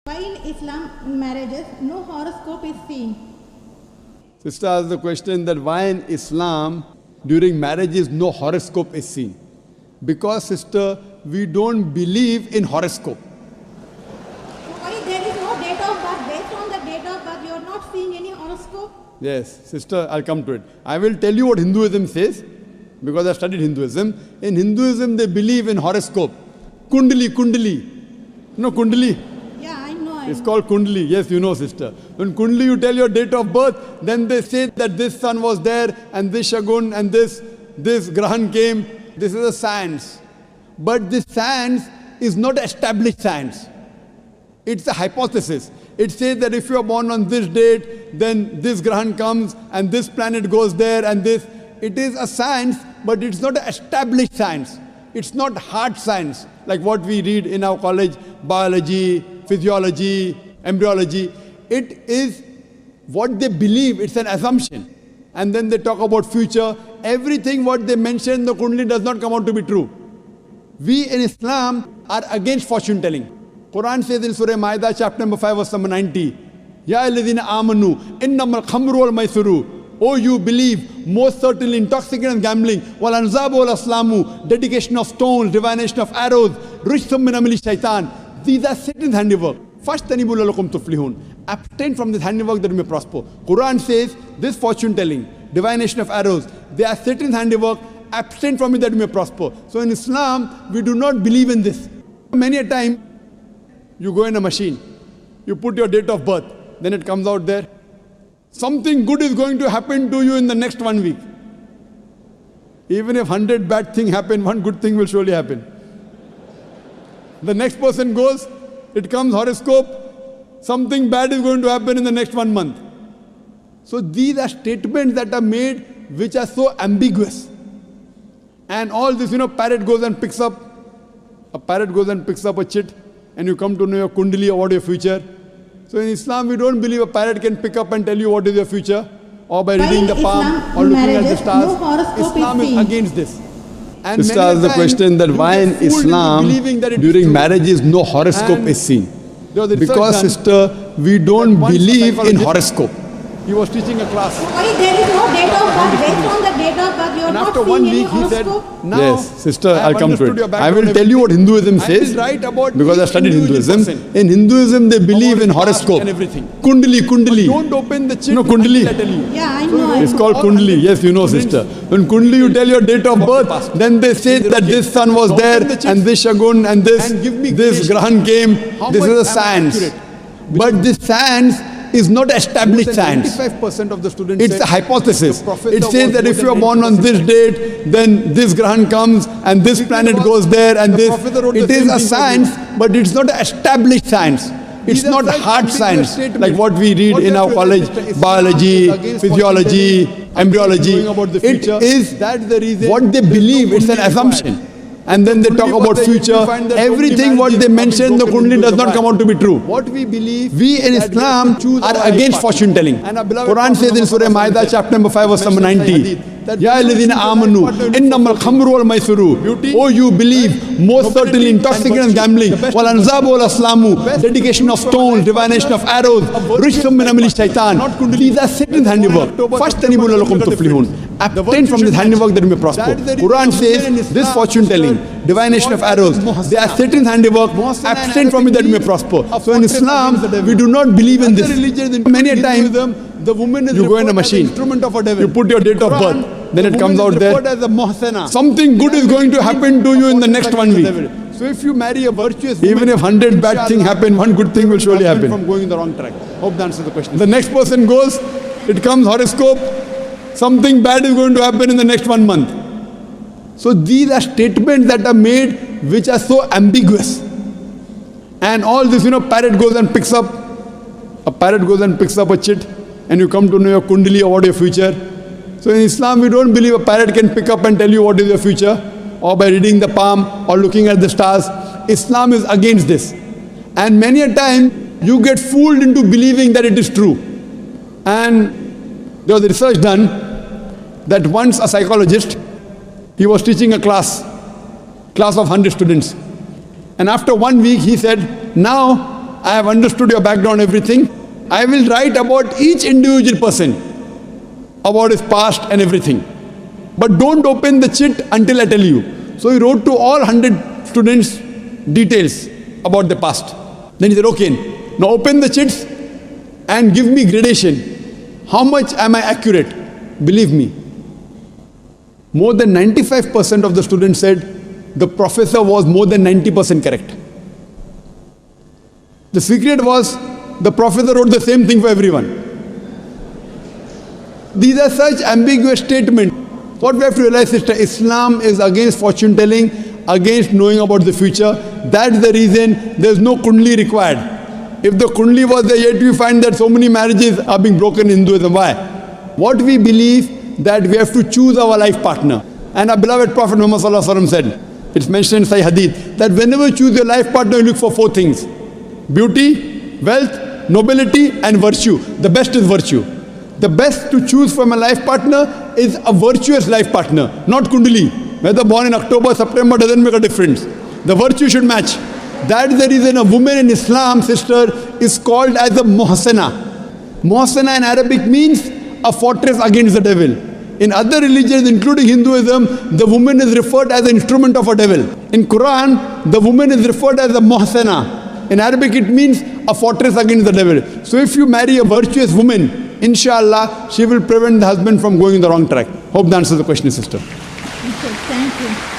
Why in Islam marriages no horoscope is seen? Sister asked the question that why in Islam during marriages no horoscope is seen. Because sister, we don't believe in horoscope. Why there is no date of birth? Based on the date of birth, you are not seeing any horoscope? Yes, sister, I'll come to it. I will tell you what Hinduism says, because I studied Hinduism. In Hinduism, they believe in horoscope. Kundali. You know Kundali? Yeah, I know. It's called Kundali. Yes, you know, sister. When Kundali, you tell your date of birth, then they say that this sun was there, and this Shagun, and this Grahan came. This is a science. But this science is not established science. It's a hypothesis. It says that if you are born on this date, then this Grahan comes, and this planet goes there, and this. It is a science, but it's not an established science. It's not hard science, like what we read in our college, biology, physiology, embryology. It is what they believe, it's an assumption. And then they talk about future. Everything what they mention in the Kundali does not come out to be true. We in Islam are against fortune telling. Quran says in Surah Ma'idah, chapter number 5, verse number 90, Ya alladhina amanu, innamal khamru wal maisuru. Oh, you believe, most certainly intoxicant and gambling, wal anzabu wal aslamu, dedication of stones, divination of arrows, rishthum min amali shaitan. These are Satan's handiwork. Fashtanibu lalakum tuflihun. Abstain from this handiwork that you may prosper. Quran says this fortune telling, divination of arrows, they are Satan's handiwork. Abstain from it that you may prosper. So in Islam, we do not believe in this. Many a time, you go in a machine, you put your date of birth, then it comes out there. Something good is going to happen to you in the next 1 week. Even if 100 bad things happen, one good thing will surely happen. The next person goes, it comes horoscope, something bad is going to happen in the next 1 month. So these are statements that are made which are so ambiguous. And all this, parrot goes and picks up a chit, and you come to know your Kundali or what your future. So in Islam, we don't believe a parrot can pick up and tell you what is your future, or by reading the palm, or looking at the stars. Islam is against this. And sister asked the question that why in Islam, during marriages, no horoscope is seen. Because sister, we don't believe in horoscope. He was teaching a class. Why there is no date of birth? Based on the date of birth, you are not after seeing 1 any week, he said, horoscope? yes, sister, I'll come to it. I will tell you what Hinduism says, because I studied Hinduism. In Hinduism, they believe in horoscope. Kundali. Don't open the chit. You know Kundali? Yeah, I know. It's called Kundali. Yes, you know, sister. When Kundali, you tell your date of birth, then they say that this sun was there, and this Shagun, and this Grahan came. This is a science. But this science is not established science. 95% of the students, it's a hypothesis. It says that if you are born on this date, then this Grahan comes, and this planet goes there, and this. It is a science, but it's not an established science. It's not hard science, like what we read in our college, biology, physiology, embryology. It is what they believe, it's an assumption. And then they talk about future. Everything what they mention in the Kundali does not come out to be true. What we believe, we in Islam are against fortune telling. Quran says in Surah Ma'idah, chapter number 5, verse number 90, Ya alladhina amanu, innamal khamru wal maisuru. Oh, you believe, most certainly intoxicant and gambling, wal anzabu wal aslamu, dedication of stones, divination of arrows, rishthum min amali shaitan. These are Satan's handiwork. Fashtanibu lalakum tuflihun. Abstain from this handiwork that you may prosper. Quran says this fortune telling, divination of arrows, they are Satan's handiwork. Abstain from it that you may prosper. So in Islam, we do not believe in this. Many a time, the woman is you go in a machine, you put your date of birth, then it comes out there. Something good is going to happen to you in the next 1 week. So if you marry a virtuous woman, even if 100 bad things happen, one good thing will surely happen. From going in the wrong track. Hope that answers the question. The next person goes, it comes horoscope, something bad is going to happen in the next 1 month. So these are statements that are made which are so ambiguous. And all this, parrot goes and picks up a chit, and you come to know your Kundali or what your future. So in Islam, we don't believe a parrot can pick up and tell you what is your future, or by reading the palm or looking at the stars. Islam is against this. And many a time, you get fooled into believing that it is true. And there was a research done that once a psychologist, he was teaching a class of 100 students. And after 1 week, he said, now I have understood your background, everything. I will write about each individual person, about his past and everything. But don't open the chit until I tell you. So he wrote to all 100 students details about the past. Then he said, okay, now open the chits and give me gradation. How much am I accurate? Believe me, more than 95% of the students said the professor was more than 90% correct. The secret was the professor wrote the same thing for everyone. These are such ambiguous statements. What we have to realize is that Islam is against fortune telling, against knowing about the future. That's the reason there is no kundli required. If the kundli was there, yet we find that so many marriages are being broken in Hinduism. Why? What we believe that we have to choose our life partner. And our beloved Prophet Muhammad Sallallahu Alaihi Wasallam said, it's mentioned in Sahih Hadith, that whenever you choose your life partner, you look for 4 things. Beauty, wealth, nobility and virtue. The best is virtue. The best to choose from a life partner is a virtuous life partner, not kundali. Whether born in October, September doesn't make a difference. The virtue should match. That is the reason a woman in Islam, sister, is called as a muhsana. Muhsana in Arabic means a fortress against the devil. In other religions, including Hinduism, the woman is referred as an instrument of a devil. In Quran, the woman is referred as a muhsana. In Arabic, it means a fortress against the devil. So if you marry a virtuous woman, inshallah, she will prevent the husband from going in the wrong track. Hope that answers the question, sister. Okay, thank you.